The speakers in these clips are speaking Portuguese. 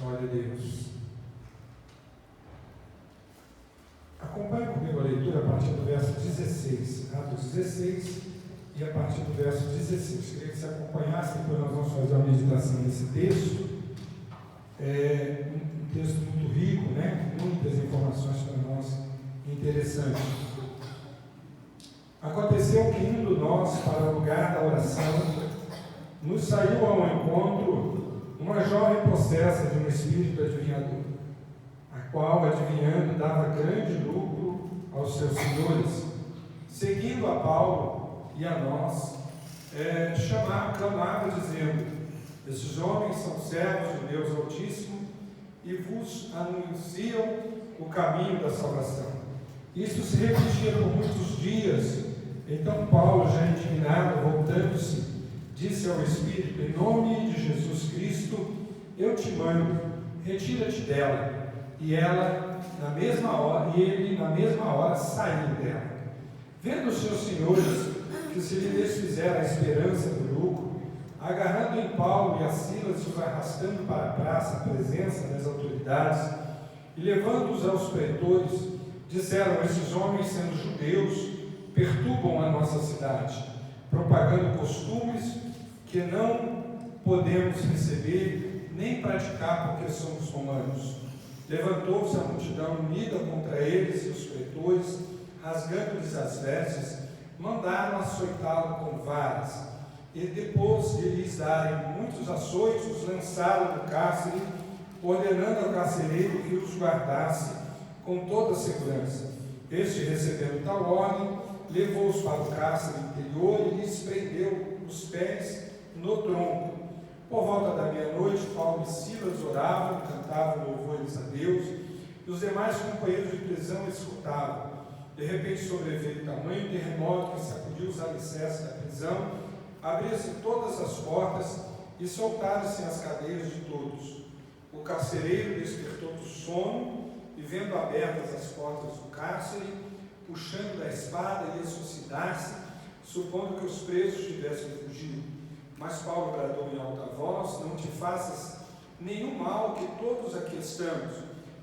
Glória a Deus. Acompanhe comigo a leitura a partir do verso 16, Atos 16, e a partir do verso 16. Queria que você acompanhasse, depois nós vamos fazer uma meditação nesse texto. É um texto muito rico, né? Muitas informações para nós interessantes. Aconteceu que, indo nós para o lugar da oração, nos saiu ao encontro uma jovem possessa de um espírito adivinhador, a qual, adivinhando, dava grande lucro aos seus senhores. Seguindo a Paulo e a nós, clamava, dizendo: esses homens são servos de Deus Altíssimo e vos anunciam o caminho da salvação. Isso se repetia por muitos dias. Então Paulo, já indignado, voltando-se, disse ao Espírito: em nome de Jesus Cristo, eu te mando, retira-te dela. E ele na mesma hora saiu dela. Vendo os seus senhores que se lhe desfizera a esperança do lucro, agarrando em Paulo e a Silas, os arrastando para a praça, à presença das autoridades, e levando-os aos pretores, disseram: esses homens, sendo judeus, perturbam a nossa cidade, propagando costumes que não podemos receber nem praticar porque somos romanos. Levantou-se a multidão unida contra eles, e os pretores, rasgando-lhes as vestes, mandaram açoitá-lo com varas, e depois de lhes darem muitos açoites, os lançaram no cárcere, ordenando ao carcereiro que os guardasse com toda a segurança. Este, recebendo tal ordem, levou-os para o cárcere interior e lhes prendeu os pés no tronco. Por volta da meia-noite, Paulo e Silas oravam, cantavam louvores a Deus, e os demais companheiros de prisão escutavam. De repente sobreveio tamanho terremoto que sacudiu os alicerces da prisão, abriram-se todas as portas e soltaram-se as cadeias de todos. O carcereiro despertou do sono e, vendo abertas as portas do cárcere, puxando da espada, ia suicidar-se, supondo que os presos tivessem fugido. Mas Paulo bradou em alta voz: não te faças nenhum mal, que todos aqui estamos.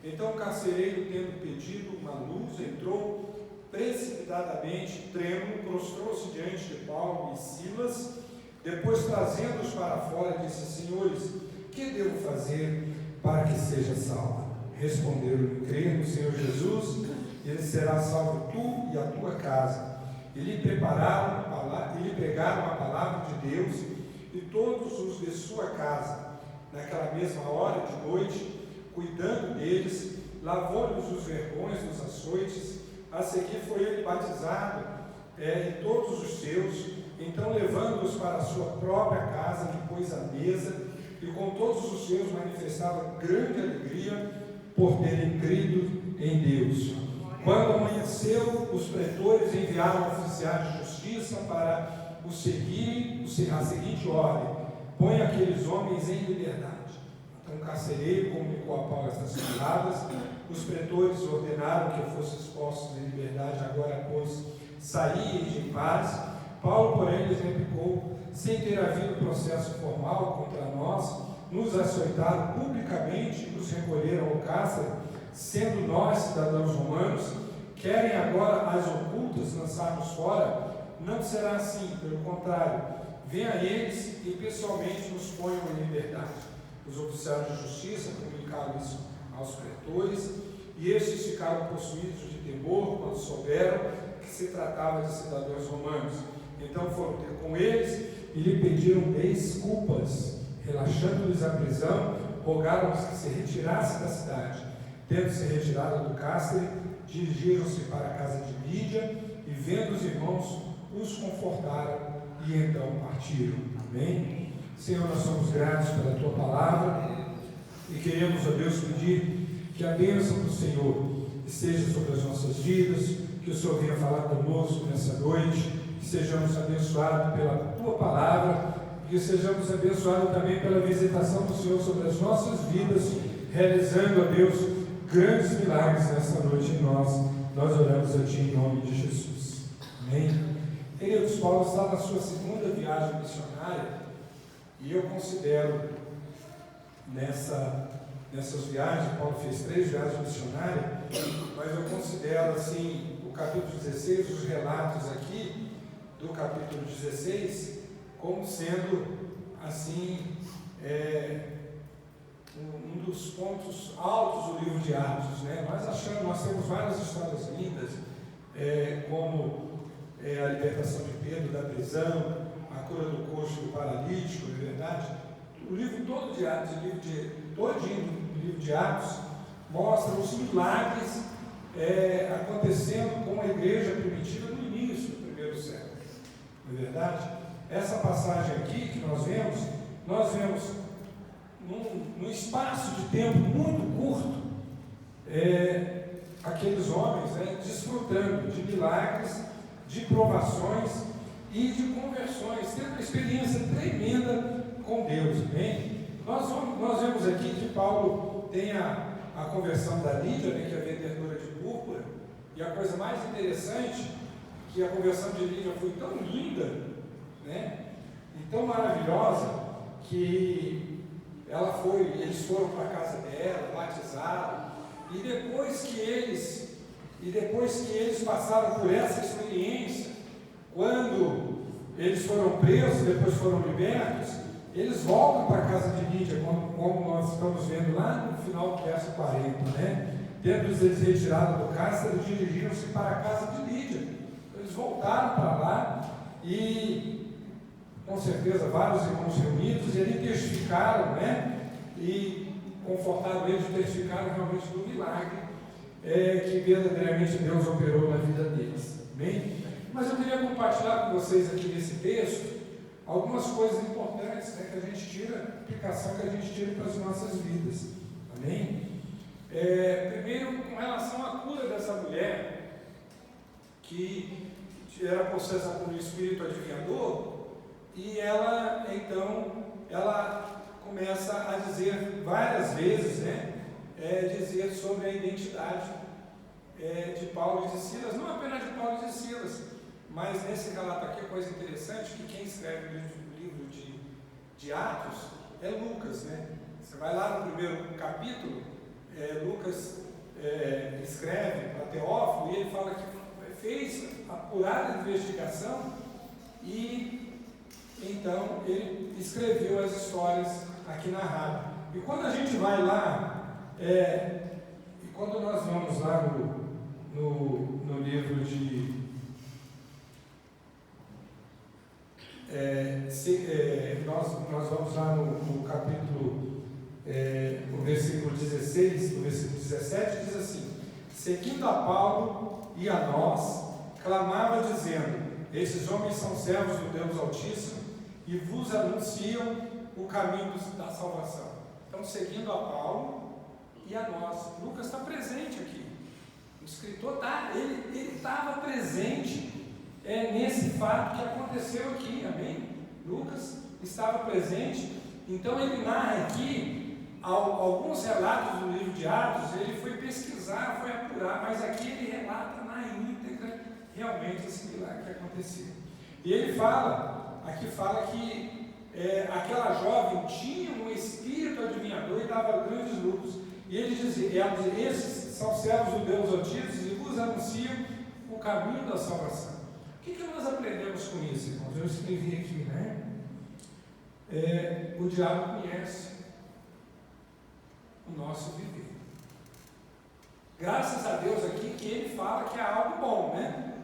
Então o carcereiro, tendo pedido uma luz, entrou precipitadamente, trêmulo, prostrou-se diante de Paulo e Silas. Depois, trazendo-os para fora, disse: senhores, que devo fazer para que seja salvo? Responderam: crer no Senhor Jesus, ele será salvo tu e a tua casa. E lhe pregaram a palavra de Deus, e todos os de sua casa. Naquela mesma hora de noite, cuidando deles, lavou-lhes os vergões dos açoites. A seguir foi ele batizado, e todos os seus. Então, levando-os para a sua própria casa, lhe pôs à mesa, e com todos os seus manifestava grande alegria por terem crido em Deus. Quando amanheceu, os pretores enviaram oficiais de justiça para o seguirem a seguinte ordem: põe aqueles homens em liberdade. Então o carcereiro comunicou a Paulo estas palavras. Os pretores ordenaram que fossem expostos em liberdade agora, pois saíem em paz. Paulo, porém, lhes replicou: sem ter havido processo formal contra nós, nos açoitaram publicamente e nos recolheram ao cárcere, sendo nós cidadãos romanos. Querem agora as ocultas lançar-nos fora? Não será assim, pelo contrário, venha eles e pessoalmente nos ponham em liberdade. Os oficiais de justiça comunicaram isso aos pretores, e estes ficaram possuídos de temor quando souberam que se tratava de cidadãos romanos. Então foram ter com eles e lhe pediram desculpas. Relaxando-lhes a prisão, rogaram-lhes que se retirasse da cidade. Tendo-se retirado do cárcere, dirigiram-se para a casa de Lídia, e vendo os irmãos, os confortaram, e então partiram. Amém? Senhor, nós somos gratos pela Tua palavra, e queremos, ó Deus, pedir que a bênção do Senhor esteja sobre as nossas vidas, que o Senhor venha falar conosco nessa noite, que sejamos abençoados pela Tua palavra, e que sejamos abençoados também pela visitação do Senhor sobre as nossas vidas, realizando, ó Deus, grandes milagres nessa noite em nós. Nós oramos a Ti em nome de Jesus. Amém? Queridos, Paulo está na sua segunda viagem missionária, e eu considero nessa nessas viagens. Paulo fez 3 viagens missionárias, mas eu considero assim, o capítulo 16, os relatos aqui do capítulo 16, como sendo assim, um dos pontos altos do livro de Atos, né? Nós temos várias histórias lindas, como a libertação de Pedro da prisão, a cura do coxo do paralítico, não é verdade? O livro todo de Atos, todinho do livro de Atos, mostra os milagres acontecendo com a igreja primitiva no início do primeiro século, não é verdade? Essa passagem aqui que nós vemos num espaço de tempo muito curto, aqueles homens desfrutando de milagres, de provações e de conversões, tendo uma experiência tremenda com Deus. Bem, nós vemos aqui que Paulo tem a conversão da Lídia, né, que é a vendedora de púrpura, e a coisa mais interessante, que a conversão de Lídia foi tão linda, né, e tão maravilhosa, que eles foram para a casa dela, batizaram, e depois que eles passaram por essa experiência, quando eles foram presos, depois foram libertos, eles voltam para a casa de Lídia, como nós estamos vendo lá no final do verso 40, né? Tendo eles retirado do cárcere, dirigiram-se para a casa de Lídia. Eles voltaram para lá e, com certeza, vários irmãos reunidos, e ali testificaram, né? E confortaram eles, testificaram realmente do milagre que verdadeiramente Deus operou na vida deles. Bem? Mas eu queria compartilhar com vocês aqui nesse texto algumas coisas importantes, né, que a gente tira, aplicação que a gente tira para as nossas vidas. Amém? Primeiro, com relação à cura dessa mulher, que era possessa por um espírito adivinhador, e ela começa a dizer várias vezes, né, dizer sobre a identidade de Paulo e de Silas, não apenas de Paulo e de Silas, mas nesse relato aqui, a coisa interessante, que quem escreve o livro de Atos é Lucas, né? Você vai lá no primeiro capítulo, Lucas escreve para Teófilo, e ele fala que fez apurada investigação, e então ele escreveu as histórias aqui narradas. E quando a gente vai lá, e quando nós vamos lá no livro de nós vamos lá no capítulo, o versículo 16, no versículo 17, diz assim: seguindo a Paulo e a nós, clamava dizendo: esses homens são servos do Deus Altíssimo e vos anunciam o caminho da salvação. Então, seguindo a Paulo e a nós. Lucas está presente aqui. O escritor ele estava presente nesse fato que aconteceu aqui, amém? Lucas estava presente, então ele narra aqui alguns relatos do livro de Atos. Ele foi pesquisar, foi apurar, mas aqui ele relata na íntegra realmente esse milagre que aconteceu. E ele fala que aquela jovem tinha um espírito adivinhador e dava grandes lucros, e ela dizia: esses são servos do Deus Altíssimo e vos anunciam o caminho da salvação. O que nós aprendemos com isso, irmãos? Eu escrevi aqui, né? O diabo conhece o nosso viver. Graças a Deus aqui que ele fala que é algo bom, né?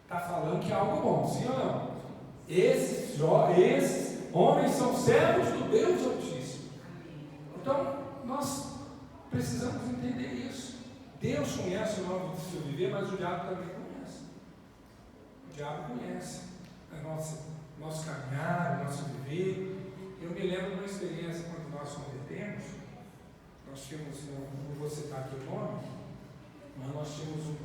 Está falando que é algo bom, sim ou não? Esses homens são servos do Deus Altíssimo. Então, nós precisamos entender isso. Deus conhece o nosso viver, mas o diabo também conhece. O diabo conhece nosso caminhar, o nosso viver. Eu me lembro de uma experiência quando nós convertemos. Nós tínhamos, não vou citar aqui o nome, mas nós tínhamos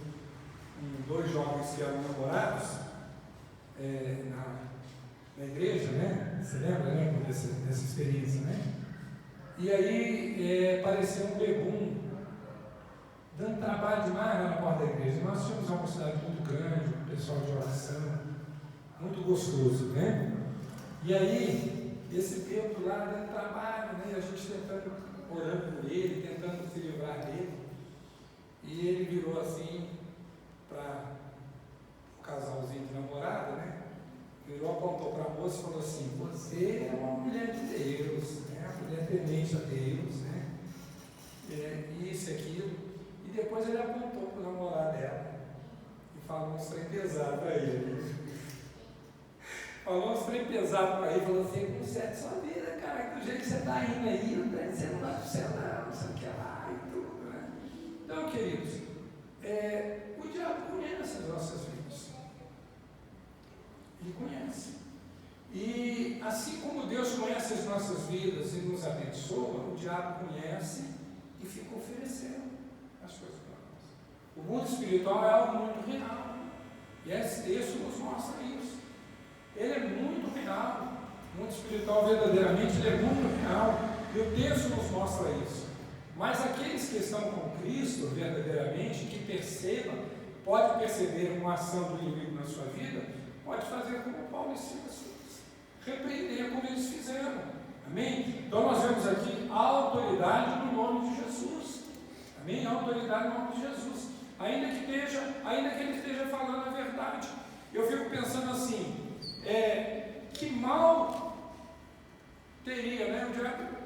dois jovens que eram namorados na igreja, né? Você lembra dessa experiência, né? E aí apareceu um bebum dando trabalho demais lá na porta da igreja. Nós tínhamos uma cidade muito grande, um pessoal de oração, muito gostoso, né? E aí esse Pedro lá dando trabalho, né? A gente tentando, orando por ele, tentando se livrar dele. E ele virou assim para o casalzinho de namorada, né? Virou, apontou para a moça e falou assim: você é uma mulher de Deus, né? Uma mulher temente a Deus, né? Isso e aquilo. E depois ele apontou para o namorado dela e falou uns trem pesado para ele. Falou uns trem pesado para ele, falou assim: conserte sua vida, cara, do jeito que você está indo aí, você não vai para o céu, não sei o que lá e tudo, né? Então, queridos, o diabo conhece as nossas vidas. Ele conhece. E assim como Deus conhece as nossas vidas e nos abençoa, o diabo conhece e fica oferecendo as coisas para nós. O mundo espiritual é algo muito real. E esse texto nos mostra isso. Ele é muito real. O mundo espiritual, verdadeiramente, ele é muito real. E o texto nos mostra isso. Mas aqueles que estão com Cristo, verdadeiramente, que percebam, pode perceber uma ação do inimigo na sua vida, pode fazer como Paulo e Silas, repreender como eles fizeram. Amém? Então nós vemos aqui a autoridade no nome de Jesus. Amém? A autoridade no nome de Jesus. Ainda que ele esteja falando a verdade. Eu fico pensando assim, que mal teria, né? O diabo,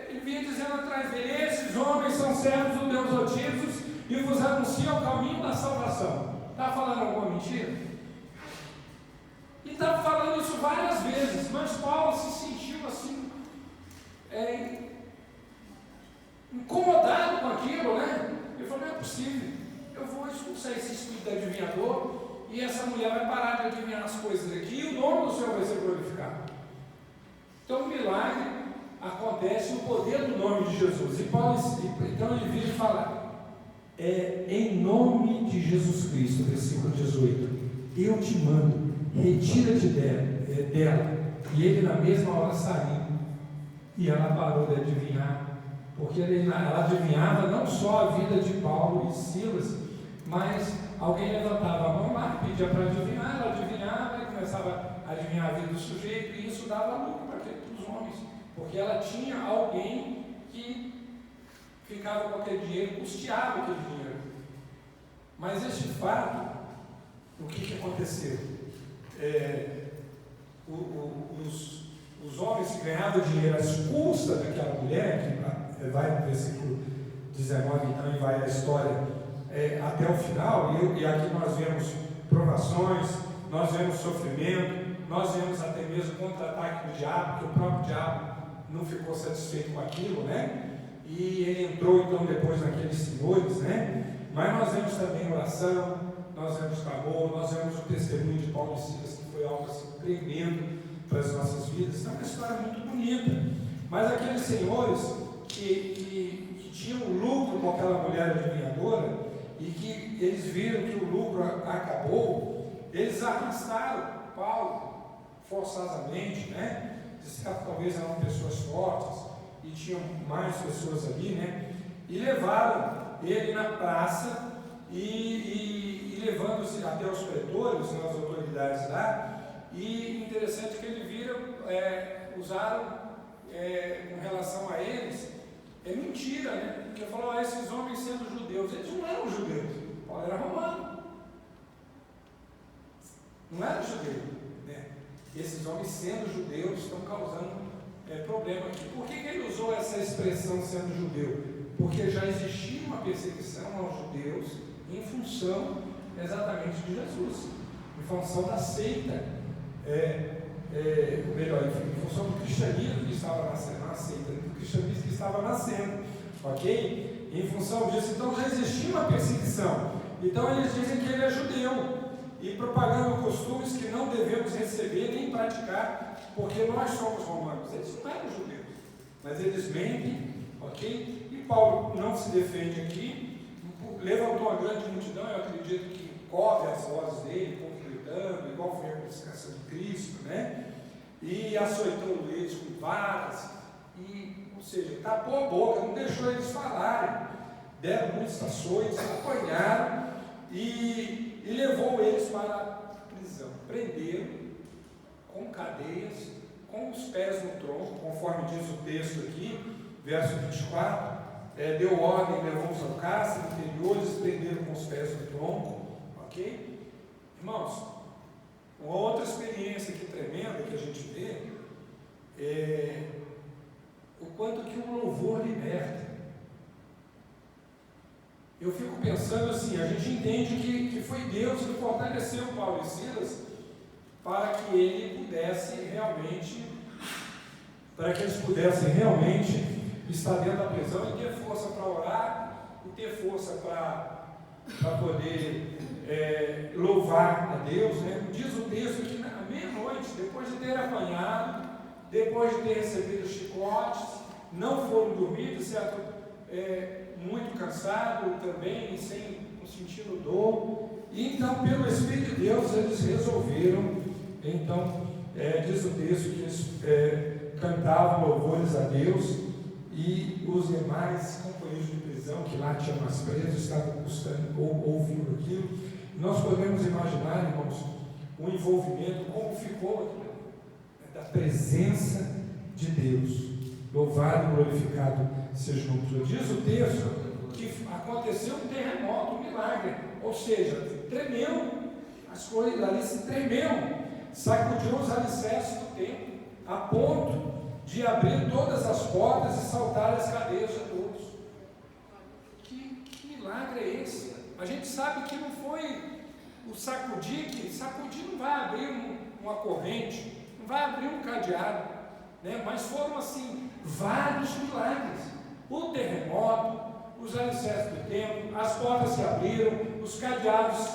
ele vinha dizendo atrás dele: esses homens são servos do Deus Altíssimos e vos anunciam o caminho da salvação. Está falando alguma mentira? E estava falando isso várias vezes, mas Paulo se sentiu assim, incomodado com aquilo, né? Ele falou: não é possível, eu vou expulsar esse espírito adivinhador e essa mulher vai parar de adivinhar as coisas aqui e o nome do Senhor vai ser glorificado. Então o milagre acontece no poder do nome de Jesus. E Paulo, então ele vira e fala: em nome de Jesus Cristo, versículo 18, eu te mando, retira-te dela. E ele na mesma hora saiu. E ela parou de adivinhar, porque ela adivinhava não só a vida de Paulo e Silas, mas alguém levantava a mão lá, pedia para adivinhar, ela adivinhava e começava a adivinhar a vida do sujeito, e isso dava lucro para os homens, porque ela tinha alguém que ficava com aquele dinheiro, custeava aquele dinheiro. Mas este fato, o que aconteceu? Os homens que ganhavam dinheiro às custas daquela mulher, que vai no versículo 19 então e vai a história até o final, e aqui nós vemos provações, nós vemos sofrimento, nós vemos até mesmo contra-ataque do diabo, que o próprio diabo não ficou satisfeito com aquilo, né? E ele entrou então depois naqueles senhores, né? Mas nós vemos também oração, nós vemos clamor, nós vemos o testemunho de Paulo e Silas, que foi algo assim tremendo para as nossas vidas. Então é uma história muito bonita. Mas aqueles senhores que tinham lucro com aquela mulher adivinhadora, e que eles viram que o lucro acabou, eles arrastaram Paulo forçosamente, né? Talvez eram pessoas fortes e tinham mais pessoas ali, né? E levaram ele na praça e levando-se até os pretores, as autoridades lá. E interessante que ele viram, usaram com relação a eles, mentira, né? Porque falou: esses homens sendo judeus, eles não eram judeus, Paulo era romano, não era judeu, né? Esses homens sendo judeus estão causando problema aqui. Por que ele usou essa expressão sendo judeu? Porque já existia uma perseguição aos judeus em função exatamente de Jesus, em função da seita, em função do cristianismo que estava nascendo, a seita do cristianismo que estava nascendo, ok? Em função disso, então já existia uma perseguição. Então eles dizem que ele é judeu e propagando costumes que não devemos receber nem praticar, porque nós somos romanos. Eles não eram judeus, mas eles mentem, ok? E Paulo não se defende aqui, levantou uma grande multidão, eu acredito que cobre as vozes dele, gritando, igual foi a crucificação de Cristo, né? E açoitou eles com varas, ou seja, tapou a boca, não deixou eles falarem, deram muitos açoites, apanharam e levou eles para a prisão, prenderam com cadeias, com os pés no tronco, conforme diz o texto aqui, verso 24, deu ordem, levou-os ao cárcere interior, eles prenderam com os pés no tronco, ok? Irmãos, uma outra experiência aqui tremenda que a gente vê é o quanto que o louvor liberta. Eu fico pensando assim, a gente entende que foi Deus que fortaleceu Paulo e Silas para que eles pudessem realmente estar dentro da prisão e ter força para orar, e ter força para poder louvar a Deus, né? Diz o texto que na meia-noite, depois de ter apanhado, depois de ter recebido chicotes, não foram dormir, de certo, muito cansado também, sentindo dor, e então pelo Espírito de Deus eles resolveram, então diz o texto que eles cantavam louvores a Deus, e os demais companheiros de prisão que lá tinham mais presos estavam ouvindo aquilo. Nós podemos imaginar, irmãos, o envolvimento, como ficou aquilo, da presença de Deus. Louvado e glorificado seja o nome de Deus. Diz o texto que aconteceu um terremoto, um milagre, ou seja, tremeu, as coisas ali se tremeu, sacudiu os alicerces do templo, a ponto de abrir todas as portas e saltar as cadeias a todos. Que milagre é esse? A gente sabe que não foi o sacudir, que sacudir não vai abrir uma corrente, não vai abrir um cadeado, né? Mas foram assim, vários milagres. O terremoto, os alicerces do templo, as portas se abriram, os cadeados,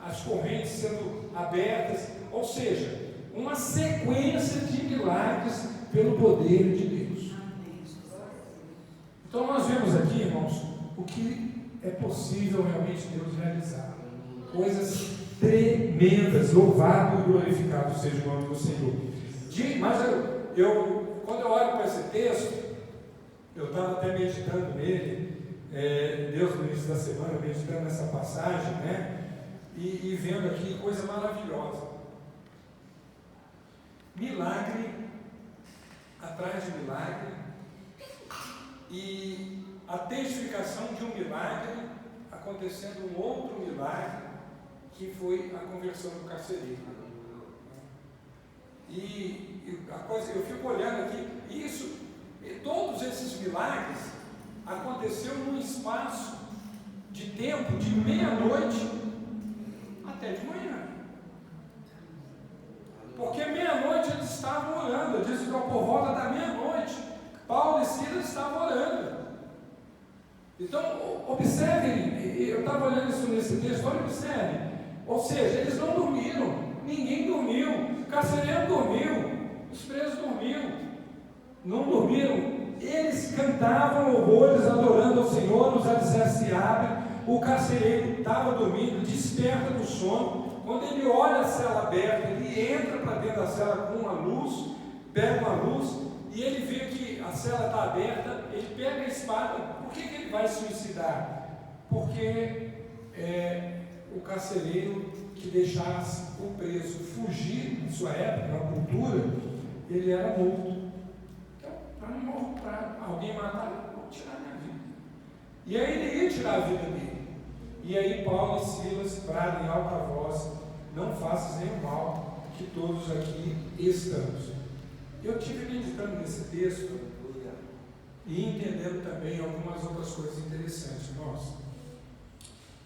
as correntes sendo abertas, ou seja, uma sequência de milagres pelo poder de Deus. Então nós vemos aqui, irmãos, o que é possível realmente Deus realizar. Coisas tremendas, louvado e glorificado seja o nome do Senhor. Mas quando eu olho para esse texto, eu estava até meditando nele, Deus no início da semana, meditando nessa passagem, né? E vendo aqui coisa maravilhosa. Milagre atrás de milagre, e a testificação de um milagre acontecendo um outro milagre, que foi a conversão do carcereiro. E a coisa, eu fico olhando aqui, todos esses milagres aconteceram num espaço de tempo de meia-noite até de manhã. Porque meia-noite eles estavam orando. Diz que por volta da meia-noite Paulo e Silas estavam orando. Então observem, eu estava olhando isso nesse texto, observem, ou seja, eles não dormiram, ninguém dormiu, o carcereiro dormiu, os presos dormiram, não dormiram. Eles cantavam louvores, adorando ao Senhor, os alicerces se abrem, o carcereiro estava dormindo, desperta do sono. Quando ele olha a cela aberta, ele entra para dentro da cela com uma luz, pega uma luz, e ele vê que a cela está aberta, ele pega a espada. Por que ele vai suicidar? Porque o carcereiro que deixasse o preso fugir, na sua época, na cultura, ele era morto. Então, para alguém matar, eu vou tirar a minha vida. E aí ele ia tirar a vida dele. E aí Paulo e Silas bradam em alta voz: não faças nenhum mal, que todos aqui estamos. Eu tive meditando nesse texto e entendendo também algumas outras coisas interessantes. Irmãos,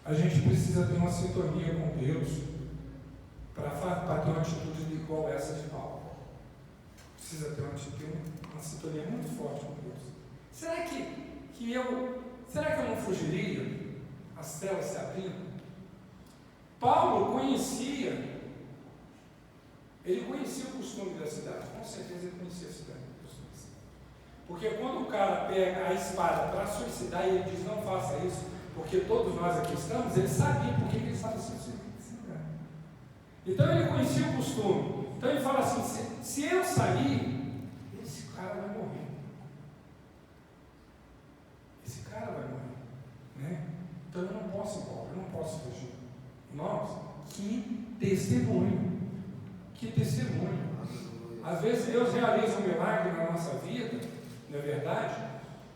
a gente precisa ter uma sintonia com Deus para ter uma atitude igual essa de Paulo. Precisa ter uma sintonia muito forte com Deus. Será que eu não fugiria? As celas se abrindo. Paulo conhecia o costume da cidade, com certeza ele conhecia a cidade. Porque quando o cara pega a espada para suicidar e ele diz: não faça isso, porque todos nós aqui estamos, ele sabia por que ele estava se suicidando. Então ele conhecia o costume. Então ele fala assim: se eu sair, esse cara vai morrer. Esse cara vai morrer, né? Então eu não posso ir embora, eu não posso fugir. Irmãos, que testemunho! Que testemunho! às vezes Deus realiza um milagre na nossa vida, não é verdade?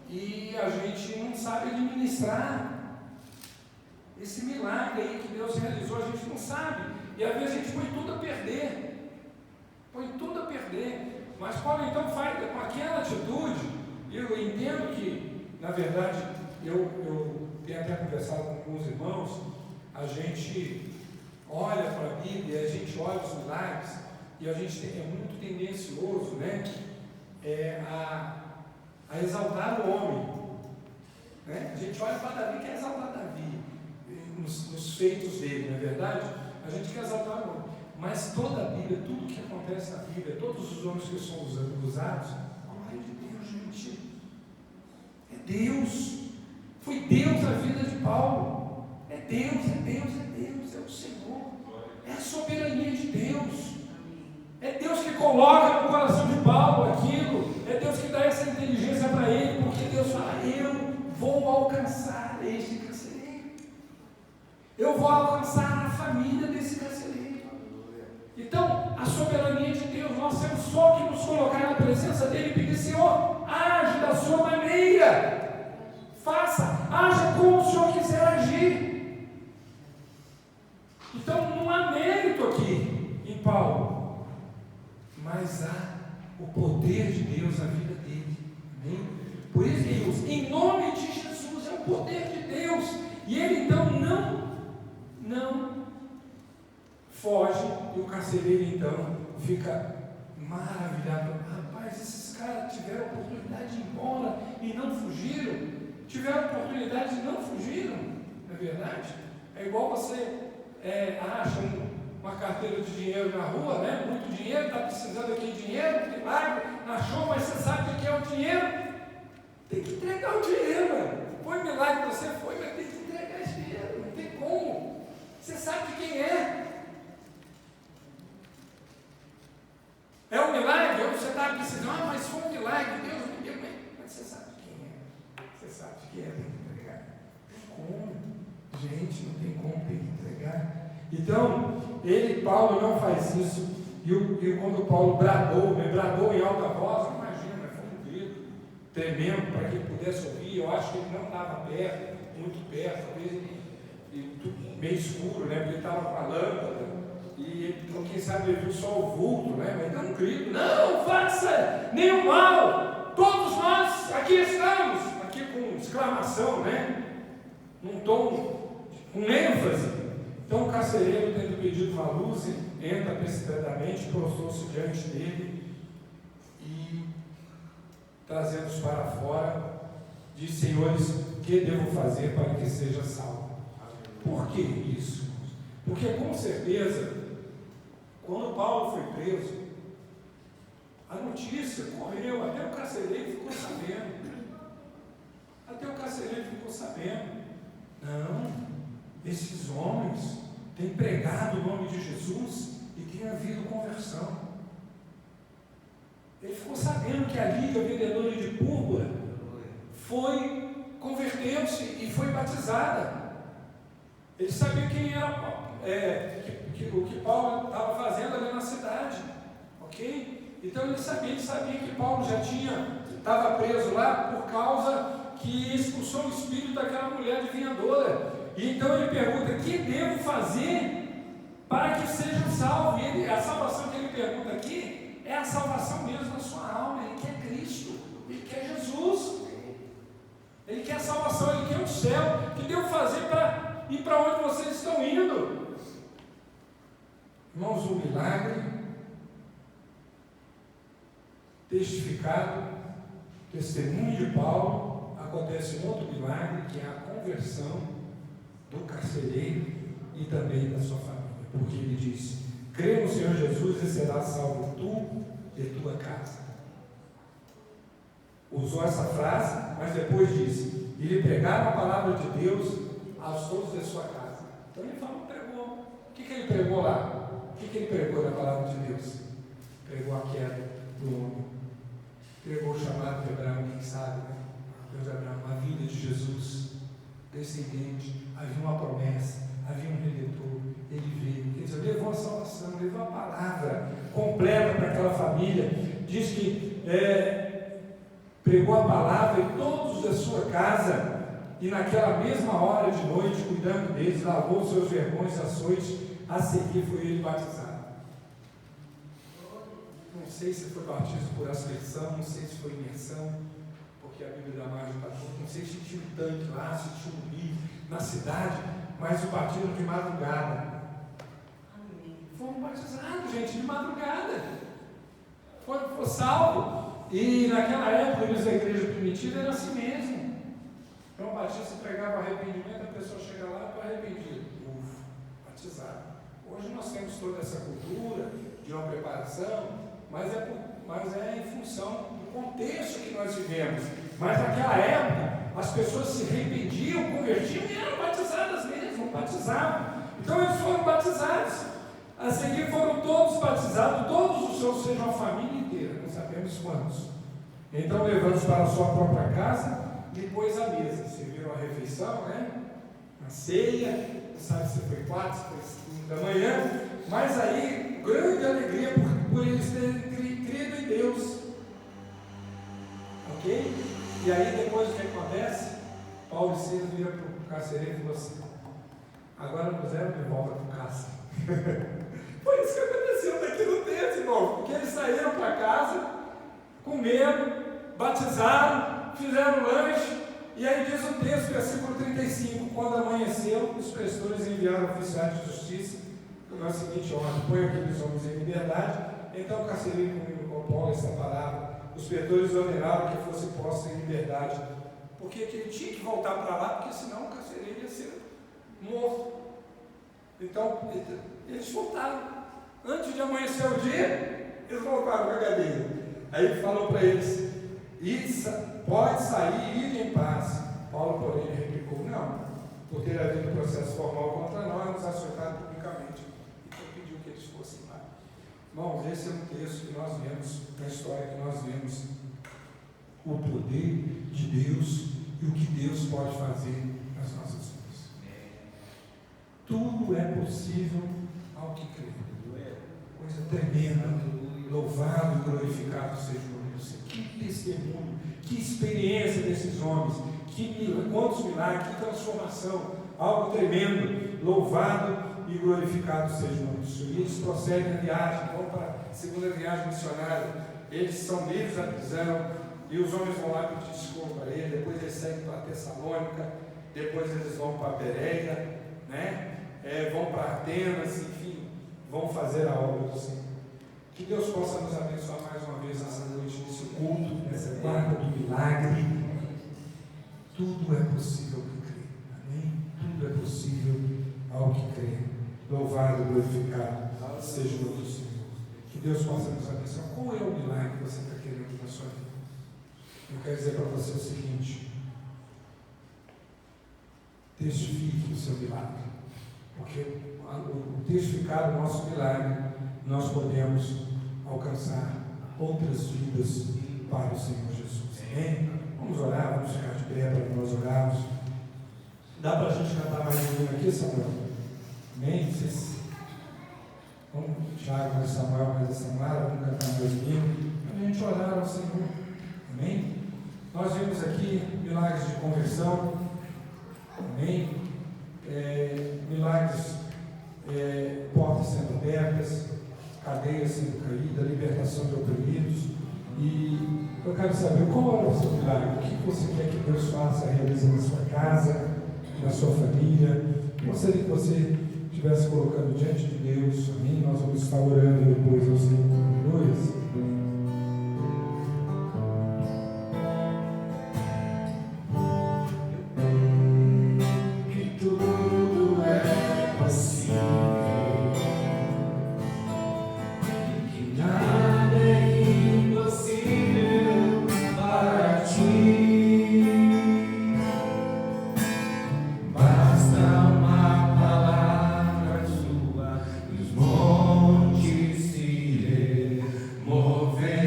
E a gente não sabe administrar esse milagre aí que Deus realizou, a gente não sabe. E às vezes a gente põe tudo a perder. Põe tudo a perder. Mas Paulo então faz com aquela atitude. Eu entendo que, na verdade, eu tenho até conversado com alguns irmãos, a gente olha para a Bíblia, a gente olha os milagres, e a gente é muito tendencioso, né, a exaltar o homem. Né? A gente olha para Davi e quer exaltar Davi, nos feitos dele, não é verdade? A gente quer exaltar o homem. Mas toda a Bíblia, tudo que acontece na Bíblia, todos os homens que são usados, a glória de Deus, gente. É Deus. Foi Deus a vida de Paulo. É Deus, é Deus, é Deus, é o Senhor. É a soberania de Deus. É Deus que coloca no coração de Paulo aquilo. É Deus que dá essa inteligência para ele, porque Deus fala: eu vou alcançar este carcereiro. Eu vou alcançar a família desse carcereiro. Então, a soberania de Deus, nós temos só que nos colocar na presença dele e pedir: Senhor, age da sua maneira. Faça, haja como o Senhor quiser agir. Então, não há mérito aqui em Paulo, mas há o poder de Deus na vida dele. Amém? Por isso, Deus, em nome de Jesus, é o poder de Deus. E ele então não foge, e o carcereiro então fica maravilhado. Rapaz, esses caras tiveram a oportunidade de ir embora e não fugiram. Tiveram a oportunidade e não fugiram. Não é verdade? É igual você acha uma carteira de dinheiro na rua, né? Muito dinheiro, está precisando daquele dinheiro, milagre, achou, mas você sabe o que é o dinheiro? Tem que entregar o dinheiro, mano. Foi milagre que você foi, mas tem que entregar esse dinheiro, não tem como. Você sabe de quem é. É um milagre, ou você está precisando, mas foi um milagre, Deus me deu, mas você sabe de quem é. Você sabe de quem é, tem que entregar. Como? Gente, não tem como, tem que entregar. Então, Paulo não faz isso, e quando Paulo bradou em alta voz, imagina, foi um grito tremendo para que ele pudesse ouvir. Eu acho que ele não estava perto, muito perto, talvez meio escuro, né, porque ele estava com a lâmpada, e quem sabe ele viu só o vulto, né, mas deu um grito: não faça nenhum mal, todos nós aqui estamos, aqui com exclamação, né, num tom, com ênfase. Então o carcereiro, tendo pedido uma luz, entra precipitadamente, prostrou-se diante dele e, trazendo-os para fora, diz: Senhores, que devo fazer para que seja salvo? Por que isso? Porque com certeza, quando Paulo foi preso, a notícia correu, até o carcereiro ficou sabendo. Não, esses homens têm pregado o nome de Jesus e tem havido conversão. Ele ficou sabendo que a Lídia, vendedora de púrpura, converteu-se e foi batizada. Ele sabia quem era o que Paulo estava fazendo ali na cidade, ok? Então ele sabia que Paulo estava preso lá por causa que expulsou o espírito daquela mulher adivinhadora. E então ele pergunta: que devo fazer para que seja salvo? E a salvação que ele pergunta aqui é a salvação mesmo da sua alma. Ele quer Cristo, ele quer Jesus, ele quer a salvação, ele quer o céu. O que devo fazer para ir para onde vocês estão indo? Irmãos, um milagre testificado, testemunho de Paulo, acontece um outro milagre, que é a conversão do carcereiro e também da sua família, porque ele diz: crê no Senhor Jesus e serás salvo tu e tua casa. Usou essa frase, mas depois disse: e lhe pregaram a palavra de Deus aos todos da sua casa. Então ele falou, pregou. O que ele pregou lá? O que ele pregou na palavra de Deus? Pregou a queda do homem, pregou o chamado de Abraão, quem sabe, né? Deus de Abraão, a vida de Jesus, descendente, havia uma promessa, havia um redentor, ele veio, quer dizer, levou a salvação, levou a palavra completa para aquela família. Diz que pregou a palavra em todos da sua casa, e naquela mesma hora de noite, cuidando deles, lavou seus vergões, açoites, a seguir foi ele batizado. Não sei se foi batismo por aspersão, não sei se foi imersão, porque a Bíblia da Margem está toda, não sei se tinha um tanque lá, se tinha um rio na cidade, mas o batismo de madrugada. Foram batizados, gente, de madrugada. Foi salvo. E naquela época, eles da igreja primitiva era assim mesmo. Então o batista pregava arrependimento, a pessoa chega lá para arrependido. Batizado. Hoje nós temos toda essa cultura de uma preparação, mas é em função do contexto que nós vivemos. Mas naquela época, as pessoas se arrependiam, convertiam e eram batizadas mesmo, batizavam. Então eles foram batizados. A seguir foram todos batizados, todos os seus, seja uma família inteira, não sabemos quantos. Então levando-os para a sua própria casa, depois a mesa. Serviram a refeição, né? A ceia, não sabe se foi 4, se foi 5 da manhã, mas aí, grande alegria por eles terem crido em Deus. Ok? E aí depois o que acontece? Paulo e Silas viram para o carcereiro e falou assim: agora puseram de volta para o cárcere. Foi isso que aconteceu daqui no texto, irmão, porque eles saíram para casa, comeram, batizaram, fizeram lanche, e aí diz o texto, versículo 35, quando amanheceu, os prestores enviaram oficiais de justiça com a seguinte ordem: põe aqueles homens em liberdade. Então o carcereiro comunicou a Paulo essa palavra. Os pretores ordenaram que fosse posto em liberdade, porque ele tinha que voltar para lá, porque senão o carcereiro ia ser morto. Então eles voltaram. Antes de amanhecer o dia, eles voltaram para a cadeia. Aí ele falou para eles: pode sair e ir em paz. Paulo, porém, replicou: não, por ter havido processo formal contra nós, nos açoitaram publicamente. Então pediu que eles fossem lá. Irmãos, esse é um texto que nós vemos, na história que nós vemos o poder de Deus e o que Deus pode fazer nas nossas vidas. Tudo é possível ao que crê. Coisa tremenda. Louvado e glorificado seja o nome do Senhor. Que testemunho, que experiência desses homens, quantos milagres, que transformação, algo tremendo. Louvado e glorificado seja o nome do Senhor. E eles prosseguem a viagem, vão para a segunda viagem missionária. Eles são livres da prisão, e os homens vão lá pedir desculpa para ele. Depois eles seguem para Tessalônica, depois eles vão para Bereia, né? Vão para Atenas, enfim, vão fazer a obra do Senhor. Que Deus possa nos abençoar mais uma vez nessa noite, nesse culto, nessa guarda do milagre. Tudo é possível ao que crê. Amém? Tudo é possível ao que crê. Louvado e glorificado seja o nome do Senhor. Que Deus possa nos abençoar. Qual é o milagre que você está querendo na sua vida? Eu quero dizer para você o seguinte: testifique o seu milagre. Porque o testificar do nosso milagre, nós podemos alcançar outras vidas para o Senhor Jesus. Amém? Vamos orar, vamos ficar de pé para nós orarmos. Dá para a gente cantar mais um hino aqui, Samuel? Amém? Vamos, Thiago, mais Samuel, mais a Samara, vamos cantar mais um hino para a gente orar ao Senhor. Amém? Nós vimos aqui milagres de conversão. Amém? Milagres, portas sendo abertas, cadeias sendo caídas, libertação de oprimidos. E eu quero saber qual é o seu milagre, o que você quer que Deus faça, realize na sua casa, na sua família. Gostaria que você estivesse colocando diante de Deus. Amém? Nós vamos estar orando depois ao Senhor. Aleluia. Mover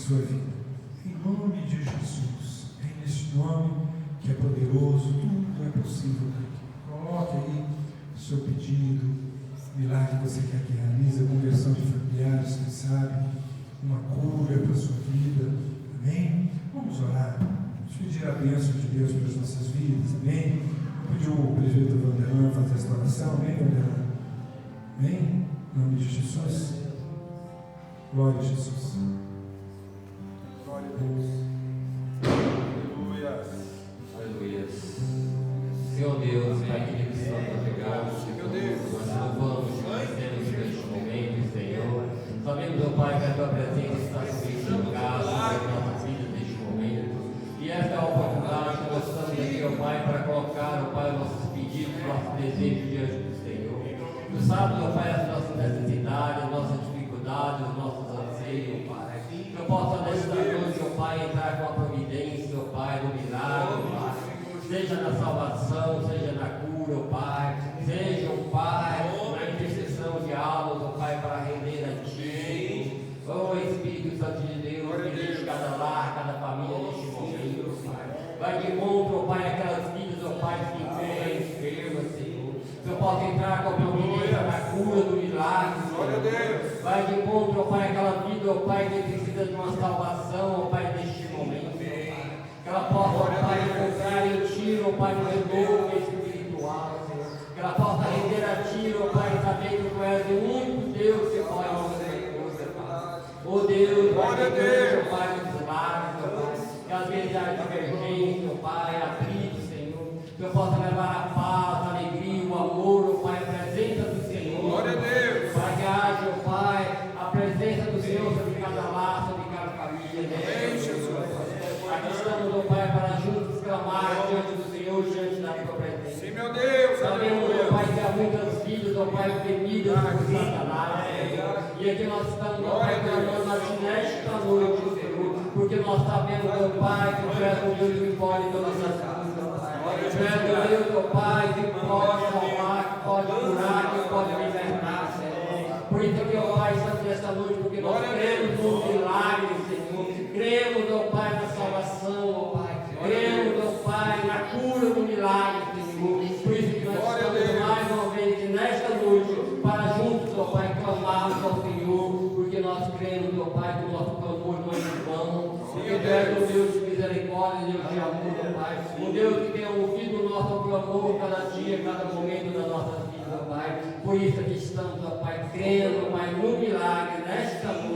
Sua vida, em nome de Jesus, é nesse nome que é poderoso, tudo é possível. Coloque aí o seu pedido, milagre que você quer que realize, a conversão de familiares, quem sabe, uma cura para a sua vida, amém? Vamos orar, vamos pedir a bênção de Deus para as nossas vidas, amém? Vou pedir o prefeito Vanderlan fazer esta oração, amém, Vanderlan? Amém? Em nome de Jesus, glória a Jesus. Aleluia. Senhor Deus, Pai querido, Santo, obrigado. Nós louvamos e agradecemos neste momento, Senhor. Sabemos, ó Pai, que a tua presença está subindo no caso, sobre nossas vidas neste momento. E esta é a oportunidade que nós estamos aqui, ó Pai, para colocar, ó Pai, nossos pedidos, nossos desejos diante do Senhor. Tu sabes, ó Pai, as nossas necessidades, as nossas dificuldades, os nossos anseios, ó Pai. Que eu possa nesta noite, ó Pai, entrar com a providência, ó Pai, no milagre, ó Pai. Seja na salvação, seja na cura, ó Pai. Seja, ó Pai, na intercessão de almas, ó Pai, para render a Ti. Ó Espírito Santo de Deus, dirige cada lar, cada família neste momento, ó Pai. Vai de encontro, ó Pai, aquelas vidas, ó Pai, que enfermas, Senhor. Que eu possa entrar com a providência na cura do milagre, Senhor. Vai de encontro, ó Pai, aquela vida, ó Pai, que precisa de uma salvação, ó Pai, neste momento, ó Pai. Que ela possa, ó Pai, encontrar em Ti, ó Pai, um renovo espiritual, Senhor. Que ela possa render a Ti, ó Pai, sabendo que Tu és o único Deus que pode fazer coisa, Pai. Ó Deus, vai de encontro, ó Pai, dos milagres, ó Pai. Que às vezes há divergência, ó Pai, atrito, Senhor. Que eu possa levar a paz, a alegria, o amor, ó Pai, a presença do Senhor. Glória a Deus. Para que haja, ó Pai, a presença do Senhor sobre cada lar, sobre cada família. Amém, Jesus. Aqui estamos, ó Pai, para juntos clamar diante do Senhor, diante da Tua presença. Sim, meu Deus. Sabemos, ó Pai, que há muitas vidas, ó Pai, oprimidas por Satanás, Senhor. E aqui nós estamos, ó Pai, clamando a Ti nesta noite, Senhor. Porque nós sabemos, ó Pai, que Tu és o Deus que pode todas as coisas, ó Pai. Tu és o Deus, ó Pai, que pode salvar, que pode curar, que pode libertar, Senhor. Por isso que, ó Pai, estamos nesta noite, porque nós cremos no milagre, Senhor. Cremos, ó Pai, na salvação, ó Pai. Cremos, ó Pai, na cura do milagre, Senhor. Por isso que nós estamos mais uma vez nesta noite, para juntos, ó Pai, clamarmos ao Senhor, porque nós cremos, ó Pai, que o nosso clamor não é em vão. Porque Tu és um Deus de misericórdia, Deus de amor, ó Pai. Um Deus que tem ouvido o nosso clamor cada dia, cada momento da nossa vida, ó Pai. Por isso que estamos, ó Pai, crendo, ó Pai, no milagre, nesta noite.